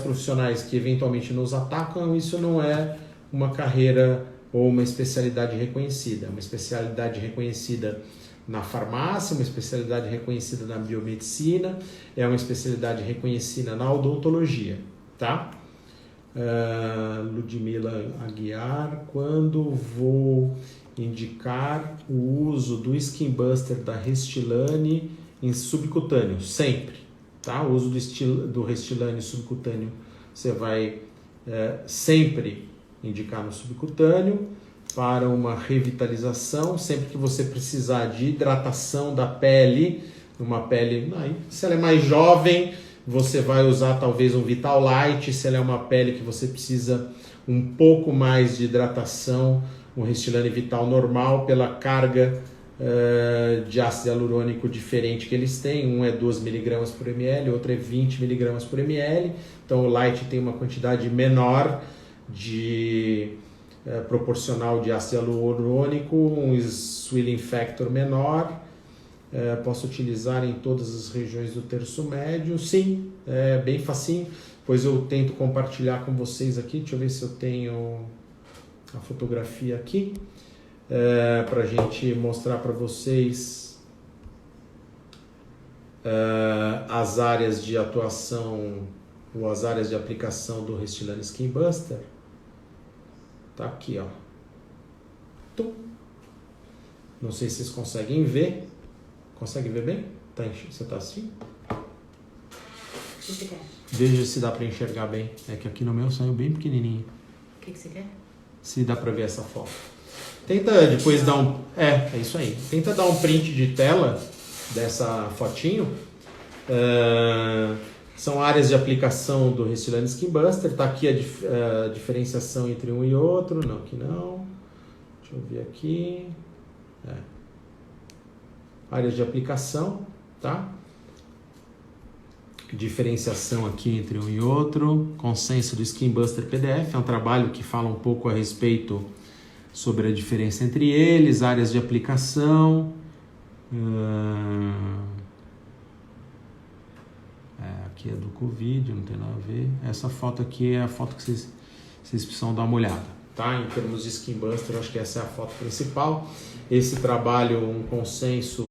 profissionais que eventualmente nos atacam, isso não é uma carreira ou uma especialidade reconhecida. É uma especialidade reconhecida na farmácia, uma especialidade reconhecida na biomedicina, é uma especialidade reconhecida na odontologia, tá? Ludmila Aguiar, quando vou indicar o uso do Skin Buster da Restylane em subcutâneo? Sempre, tá? O uso do Restylane subcutâneo você vai sempre indicar no subcutâneo para uma revitalização, sempre que você precisar de hidratação da pele, uma pele, se ela é mais jovem, você vai usar talvez um Vital Light. Se ela é uma pele que você precisa um pouco mais de hidratação, um Restylane Vital normal, pela carga de ácido hialurônico diferente que eles têm. Um é 2 mg por ml, outro é 20 mg por ml. Então o Light tem uma quantidade menor proporcional de ácido hialurônico, um swelling factor menor. Posso utilizar em todas as regiões do terço médio? Sim, é bem facinho. Pois eu tento compartilhar com vocês aqui. Deixa eu ver se eu tenho a fotografia aqui, para a gente mostrar para vocês as áreas de atuação ou as áreas de aplicação do Restylane Skin Buster. Tá aqui, ó. Não sei se vocês conseguem ver. Consegue ver bem? Você está assistindo? O que você quer? Veja se dá para enxergar bem. É que aqui no meu saiu bem pequenininho. O que você quer? Se dá para ver essa foto. Tenta depois dar um... É isso aí. Tenta dar um print de tela dessa fotinho. São áreas de aplicação do Restylane Skin Buster. Está aqui a diferenciação entre um e outro. Não, aqui não. Deixa eu ver aqui. Áreas de aplicação, tá? Diferenciação aqui entre um e outro. Consenso do Skin Buster PDF, é um trabalho que fala um pouco a respeito sobre a diferença entre eles, áreas de aplicação. Aqui é do Covid, não tem nada a ver. Essa foto aqui é a foto que vocês precisam dar uma olhada, tá? Em termos de Skin Buster, eu acho que essa é a foto principal. Esse trabalho, um consenso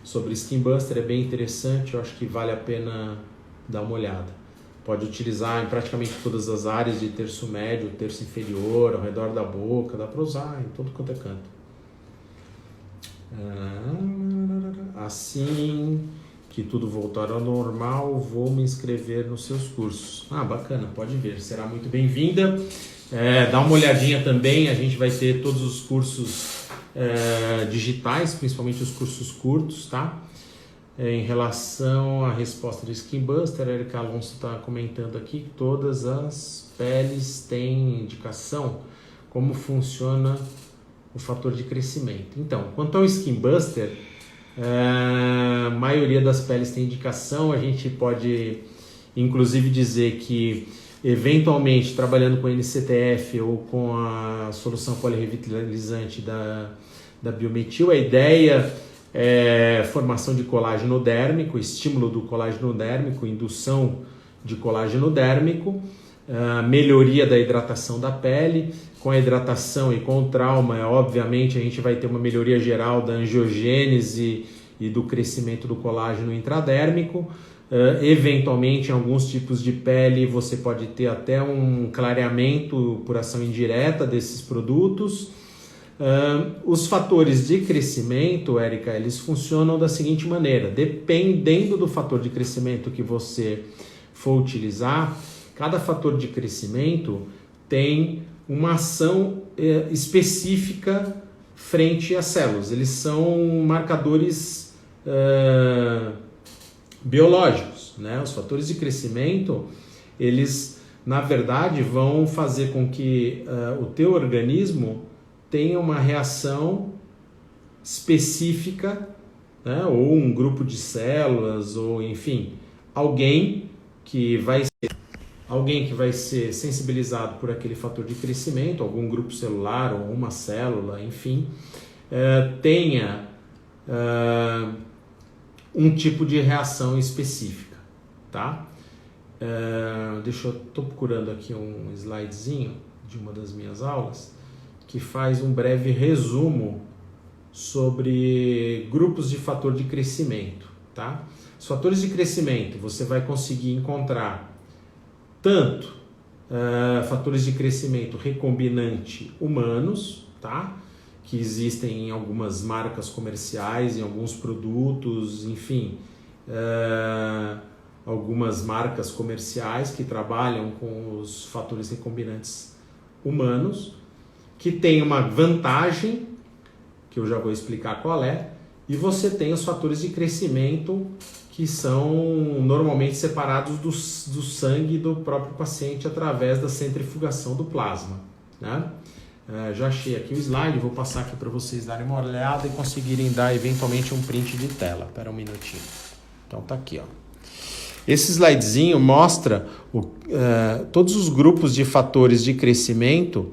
sobre Skin Buster, é bem interessante, eu acho que vale a pena dar uma olhada. Pode utilizar em praticamente todas as áreas de terço médio, terço inferior, ao redor da boca, dá para usar em todo quanto é canto. Assim que tudo voltar ao normal, vou me inscrever nos seus cursos. Bacana, pode vir, será muito bem-vinda. Dá uma olhadinha também, a gente vai ter todos os cursos digitais, principalmente os cursos curtos, tá? Em relação à resposta do Skin Buster, a Erika Alonso está comentando aqui que todas as peles têm indicação, como funciona o fator de crescimento. Então, quanto ao Skin Buster, a maioria das peles tem indicação. A gente pode inclusive dizer que eventualmente trabalhando com NCTF ou com a solução polirrevitalizante da Biometil, a ideia é formação de colágeno dérmico, estímulo do colágeno dérmico, indução de colágeno dérmico, melhoria da hidratação da pele. Com a hidratação e com o trauma, obviamente, a gente vai ter uma melhoria geral da angiogênese e do crescimento do colágeno intradérmico. Eventualmente, em alguns tipos de pele, você pode ter até um clareamento por ação indireta desses produtos. Os fatores de crescimento, Érica, eles funcionam da seguinte maneira: dependendo do fator de crescimento que você for utilizar, cada fator de crescimento tem uma ação específica frente às células. Eles são marcadores biológicos, né? Os fatores de crescimento, eles, na verdade, vão fazer com que o teu organismo tenha uma reação específica, né? Ou um grupo de células, ou enfim, alguém que vai ser sensibilizado por aquele fator de crescimento, algum grupo celular ou uma célula, enfim, tenha um tipo de reação específica, tá? Estou procurando aqui um slidezinho de uma das minhas aulas que faz um breve resumo sobre grupos de fator de crescimento, tá? Os fatores de crescimento você vai conseguir encontrar tanto fatores de crescimento recombinante humanos, tá? Que existem em algumas marcas comerciais, em alguns produtos, enfim, algumas marcas comerciais que trabalham com os fatores recombinantes humanos, que tem uma vantagem, que eu já vou explicar qual é, e você tem os fatores de crescimento que são normalmente separados do sangue do próprio paciente através da centrifugação do plasma, né? Já achei aqui o slide, vou passar aqui para vocês darem uma olhada e conseguirem dar eventualmente um print de tela. Espera um minutinho. Então tá aqui, ó. Esse slidezinho mostra todos os grupos de fatores de crescimento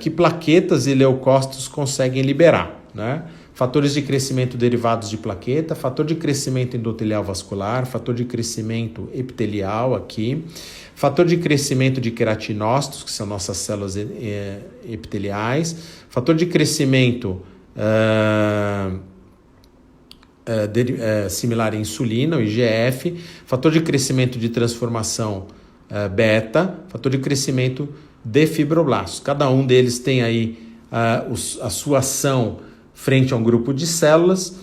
que plaquetas e leucócitos conseguem liberar, né? Fatores de crescimento derivados de plaqueta, fator de crescimento endotelial vascular, fator de crescimento epitelial aqui, fator de crescimento de queratinócitos, que são nossas células epiteliais, fator de crescimento similar à insulina, o IGF, fator de crescimento de transformação beta, fator de crescimento de fibroblastos. Cada um deles tem aí a sua ação frente a um grupo de células.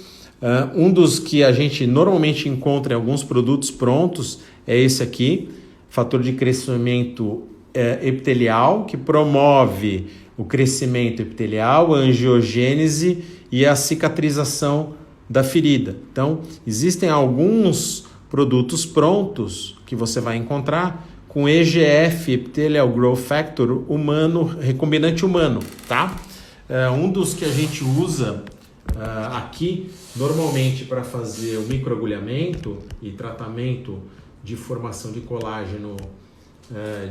Um dos que a gente normalmente encontra em alguns produtos prontos é esse aqui, fator de crescimento epitelial, que promove o crescimento epitelial, a angiogênese e a cicatrização da ferida. Então, existem alguns produtos prontos que você vai encontrar com EGF, Epithelial Growth Factor humano, recombinante humano, tá? Um dos que a gente usa aqui, normalmente para fazer o microagulhamento e tratamento de formação de colágeno,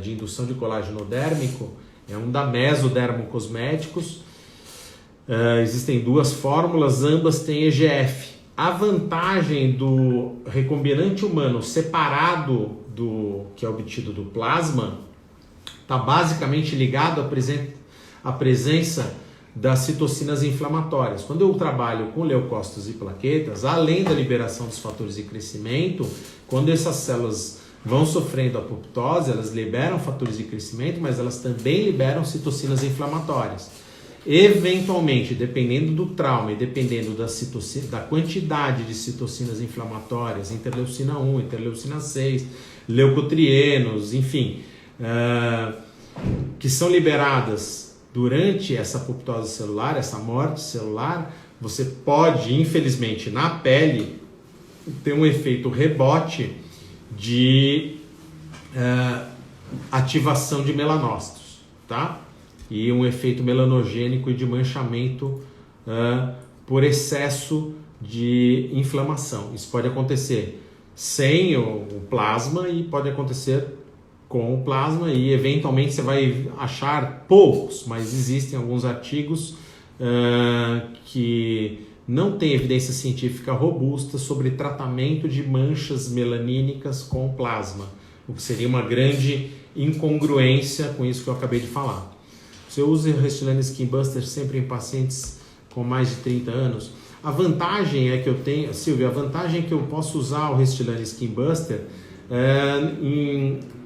de indução de colágeno dérmico, é um da Mesodermo Cosméticos. Existem duas fórmulas, ambas têm EGF. A vantagem do recombinante humano separado do que é obtido do plasma está basicamente ligado à presença das citocinas inflamatórias. Quando eu trabalho com leucócitos e plaquetas, além da liberação dos fatores de crescimento, quando essas células vão sofrendo apoptose, elas liberam fatores de crescimento, mas elas também liberam citocinas inflamatórias. Eventualmente, dependendo do trauma e dependendo da quantidade de citocinas inflamatórias, interleucina 1, interleucina 6, leucotrienos, enfim, que são liberadas durante essa apoptose celular, essa morte celular, você pode, infelizmente, na pele, ter um efeito rebote de ativação de melanócitos, tá? E um efeito melanogênico e de manchamento por excesso de inflamação. Isso pode acontecer sem o plasma e pode acontecer com o plasma, e eventualmente você vai achar poucos, mas existem alguns artigos que não têm evidência científica robusta sobre tratamento de manchas melanínicas com plasma. o que seria uma grande incongruência com isso que eu acabei de falar. Você usa o Restylane Skin Buster sempre em pacientes com mais de 30 anos? A vantagem é que eu tenho, Silvia, a vantagem é que eu posso usar o Restylane Skin Buster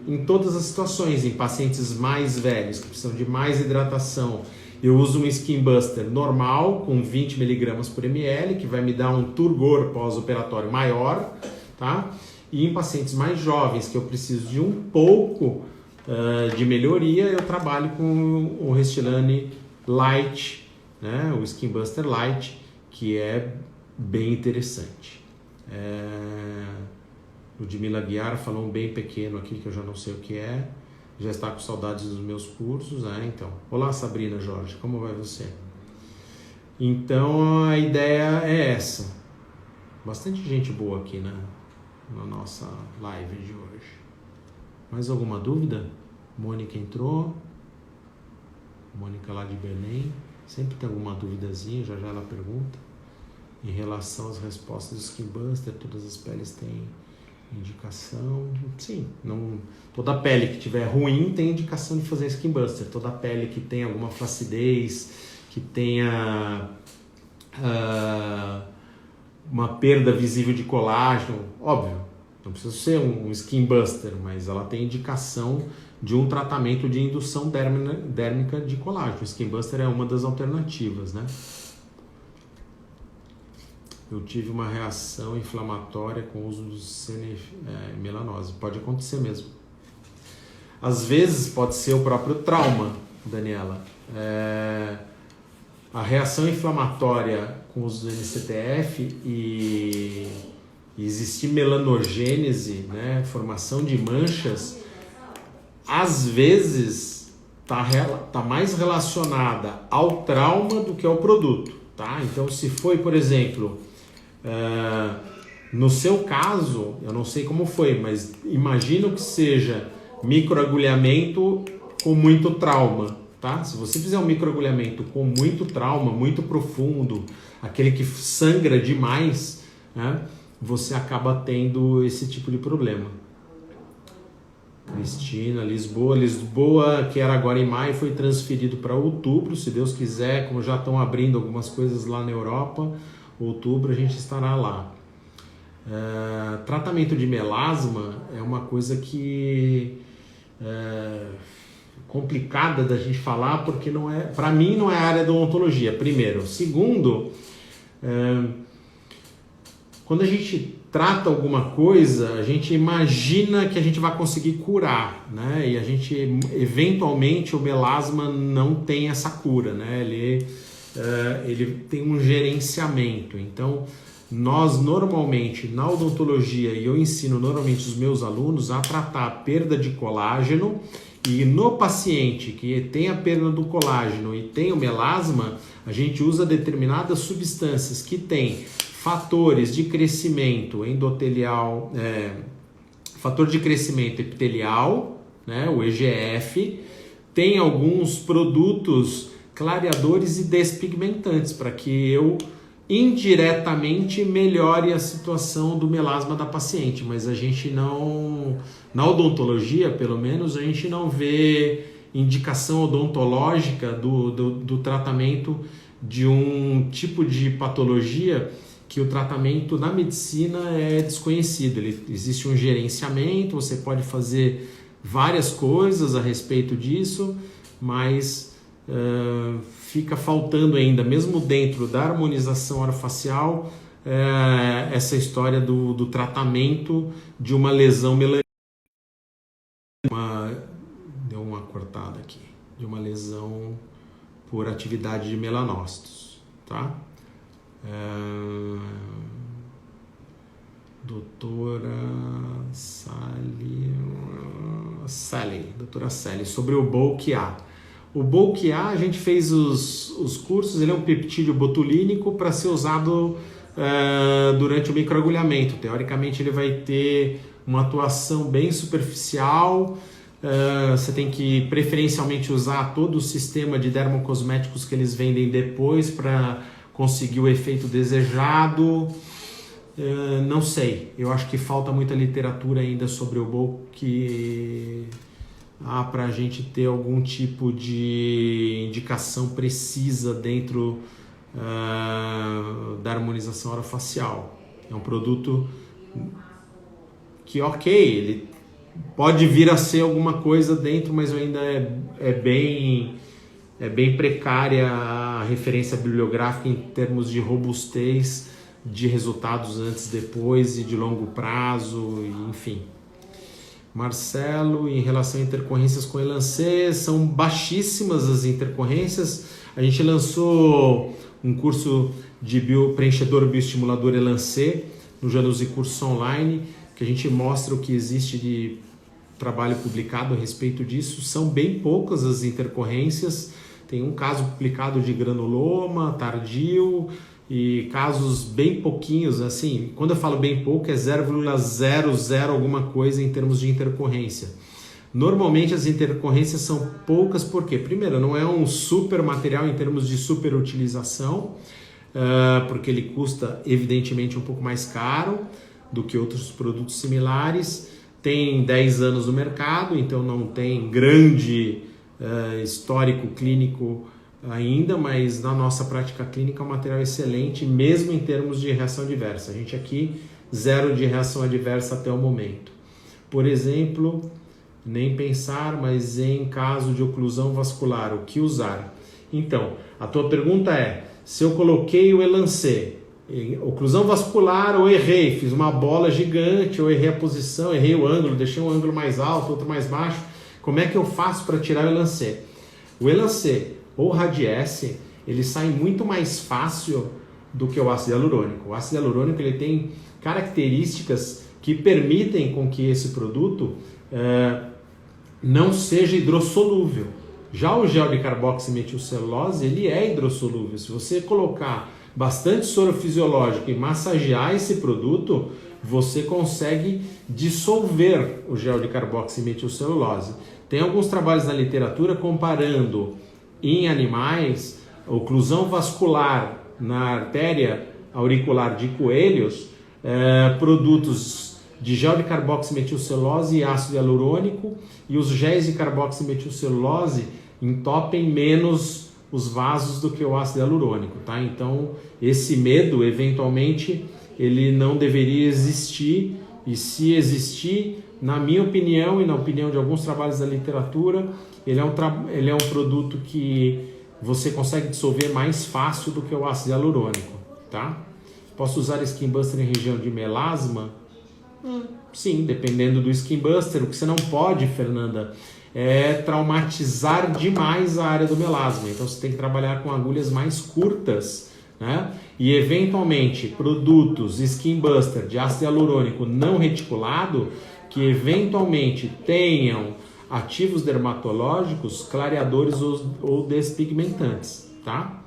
em todas as situações, em pacientes mais velhos, que precisam de mais hidratação. Eu uso um Skin Buster normal, com 20 mg por ml, que vai me dar um turgor pós-operatório maior, tá? E em pacientes mais jovens, que eu preciso de um pouco de melhoria, eu trabalho com o Restylane Light, né? O Skin Buster Light, que é bem interessante. O Ludmila Guiar falou um bem pequeno aqui, que eu já não sei o que é. Já está com saudades dos meus cursos, então. Olá, Sabrina Jorge, como vai você? Então, a ideia é essa. Bastante gente boa aqui, né? Na nossa live de hoje. Mais alguma dúvida? Mônica entrou. Mônica lá de Belém. Sempre tem alguma duvidazinha, já ela pergunta. Em relação às respostas do Skin Buster, todas as peles têm indicação. Sim, não, toda pele que tiver ruim tem indicação de fazer Skin Buster. Toda pele que tem alguma flacidez, que tenha uma perda visível de colágeno, óbvio, não precisa ser um Skin Buster, mas ela tem indicação de um tratamento de indução dérmica de colágeno. O Skin Buster é uma das alternativas, né? Eu tive uma reação inflamatória com o uso do melanose. Pode acontecer mesmo. Às vezes pode ser o próprio trauma, Daniela. A reação inflamatória com o uso do NCTF e existir melanogênese, né, formação de manchas, às vezes tá mais relacionada ao trauma do que ao produto, tá? Então, se foi, por exemplo, no seu caso, eu não sei como foi, mas imagino que seja microagulhamento com muito trauma, tá? Se você fizer um microagulhamento com muito trauma, muito profundo, aquele que sangra demais, né, você acaba tendo esse tipo de problema. Cristina, Lisboa, que era agora em maio, foi transferido para outubro, se Deus quiser, como já estão abrindo algumas coisas lá na Europa, outubro a gente estará lá. Tratamento de melasma é uma coisa que complicada da gente falar, porque não é, para mim não é a área da odontologia, primeiro. Segundo, quando a gente trata alguma coisa, a gente imagina que a gente vai conseguir curar, né? E a gente, eventualmente, o melasma não tem essa cura, né? Ele tem um gerenciamento. Então, nós normalmente, na odontologia, e eu ensino normalmente os meus alunos a tratar a perda de colágeno, e no paciente que tem a perda do colágeno e tem o melasma, a gente usa determinadas substâncias que têm fatores de crescimento endotelial, fator de crescimento epitelial, né, o EGF, tem alguns produtos clareadores e despigmentantes para que eu indiretamente melhore a situação do melasma da paciente, mas a gente não, na odontologia pelo menos, a gente não vê indicação odontológica do tratamento de um tipo de patologia que o tratamento na medicina é desconhecido. Existe um gerenciamento, você pode fazer várias coisas a respeito disso, mas fica faltando ainda, mesmo dentro da harmonização orofacial, essa história do tratamento de uma lesão melanina. Deu uma cortada aqui. De uma lesão por atividade de melanócitos, tá? Doutora Sally, sobre o Bulk A. O Bulk A, a gente fez os cursos, ele é um peptídeo botulínico para ser usado durante o microagulhamento. Teoricamente ele vai ter uma atuação bem superficial, você tem que preferencialmente usar todo o sistema de dermocosméticos que eles vendem depois para conseguir o efeito desejado. Não sei, eu acho que falta muita literatura ainda sobre o bulk para a gente ter algum tipo de indicação precisa dentro da harmonização orofacial. É um produto que, ok, ele pode vir a ser alguma coisa dentro, mas ainda é bem precária a referência bibliográfica em termos de robustez de resultados antes, depois e de longo prazo, enfim. Marcelo, em relação a intercorrências com Elancê, são baixíssimas as intercorrências. A gente lançou um curso de preenchedor bioestimulador Elancê no Janus Curso Online, que a gente mostra o que existe de trabalho publicado a respeito disso. São bem poucas as intercorrências. Tem um caso publicado de granuloma tardio e casos bem pouquinhos, assim, quando eu falo bem pouco é 0,00 alguma coisa em termos de intercorrência. Normalmente as intercorrências são poucas porque, primeiro, não é um super material em termos de superutilização, porque ele custa evidentemente um pouco mais caro do que outros produtos similares, tem 10 anos no mercado, então não tem grande histórico clínico ainda, mas na nossa prática clínica é um material excelente, mesmo em termos de reação adversa. A gente aqui, 0 de reação adversa até o momento. Por exemplo, nem pensar, mas em caso de oclusão vascular, o que usar? Então, a tua pergunta é, se eu coloquei o Elancê, oclusão vascular, eu errei, fiz uma bola gigante, eu errei a posição, errei o ângulo, deixei um ângulo mais alto, outro mais baixo, como é que eu faço para tirar o Elancê? O Elancê ou Radiesse, ele sai muito mais fácil do que o ácido hialurônico. O ácido hialurônico ele tem características que permitem com que esse produto não seja hidrossolúvel. Já o gel de carboximetilcelulose, ele é hidrossolúvel. Se você colocar bastante soro fisiológico e massagear esse produto, você consegue dissolver o gel de carboximetilcelulose. Tem alguns trabalhos na literatura comparando em animais oclusão vascular na artéria auricular de coelhos, produtos de gel de carboximetilcelulose e ácido hialurônico, e os géis de carboximetilcelulose entopem menos os vasos do que o ácido hialurônico, tá? Então, esse medo, eventualmente, ele não deveria existir, e se existir, na minha opinião e na opinião de alguns trabalhos da literatura, ele é um produto que você consegue dissolver mais fácil do que o ácido hialurônico, tá? Posso usar Skin Buster em região de melasma? Sim, dependendo do Skin Buster. O que você não pode, Fernanda, é traumatizar demais a área do melasma. Então você tem que trabalhar com agulhas mais curtas, né? E eventualmente produtos Skin Buster de ácido hialurônico não reticulado que eventualmente tenham ativos dermatológicos, clareadores ou despigmentantes, tá?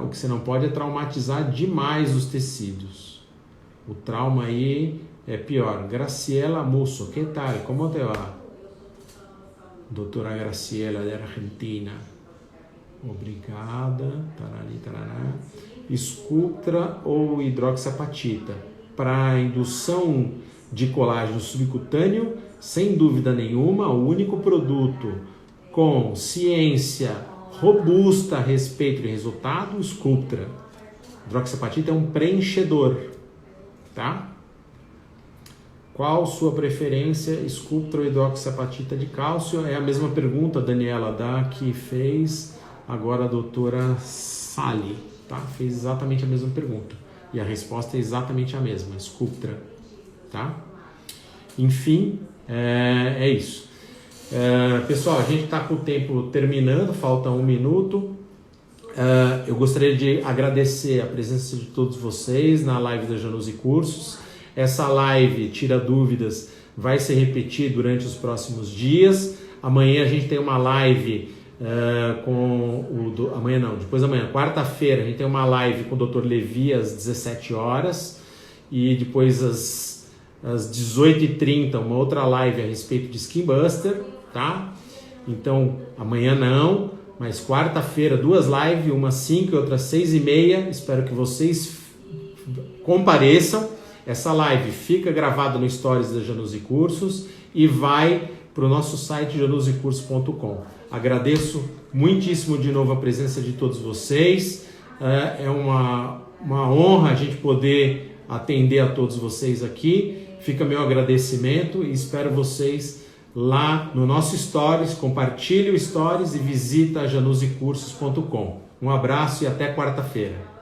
O que você não pode é traumatizar demais os tecidos. O trauma aí é pior. Graciela Musso, que tal? Como te va? Doutora Graciela, da Argentina. Obrigada. Tarari, tarará. Sculptra ou hidroxapatita? Para indução de colágeno subcutâneo, sem dúvida nenhuma, o único produto com ciência robusta a respeito de resultado, Sculptra. Hidroxapatita é um preenchedor, tá? Qual sua preferência, Sculptra ou hidroxapatita de cálcio? É a mesma pergunta, Daniela, que fez agora a doutora Sally, tá? Fez exatamente a mesma pergunta. E a resposta é exatamente a mesma, Sculptra, tá? Enfim, é isso. Pessoal, a gente está com o tempo terminando, falta 1 minuto. Eu gostaria de agradecer a presença de todos vocês na live da Janus Cursos. Essa live, Tira Dúvidas, vai se repetir durante os próximos dias. Amanhã a gente tem uma live depois da manhã, quarta-feira, a gente tem uma live com o Dr. Levi às 17 horas e depois às 18h30 uma outra live a respeito de Skin Buster, tá? Então, amanhã não, mas quarta-feira 2 lives, uma às 5 e outra às 6h30. Espero que vocês compareçam. Essa live fica gravada no Stories da Janussi Cursos e vai para o nosso site janussicursos.com. Agradeço muitíssimo de novo a presença de todos vocês. É uma honra a gente poder atender a todos vocês aqui. Fica meu agradecimento e espero vocês lá no nosso Stories. Compartilhe o Stories e visita janussicursos.com. Um abraço e até quarta-feira.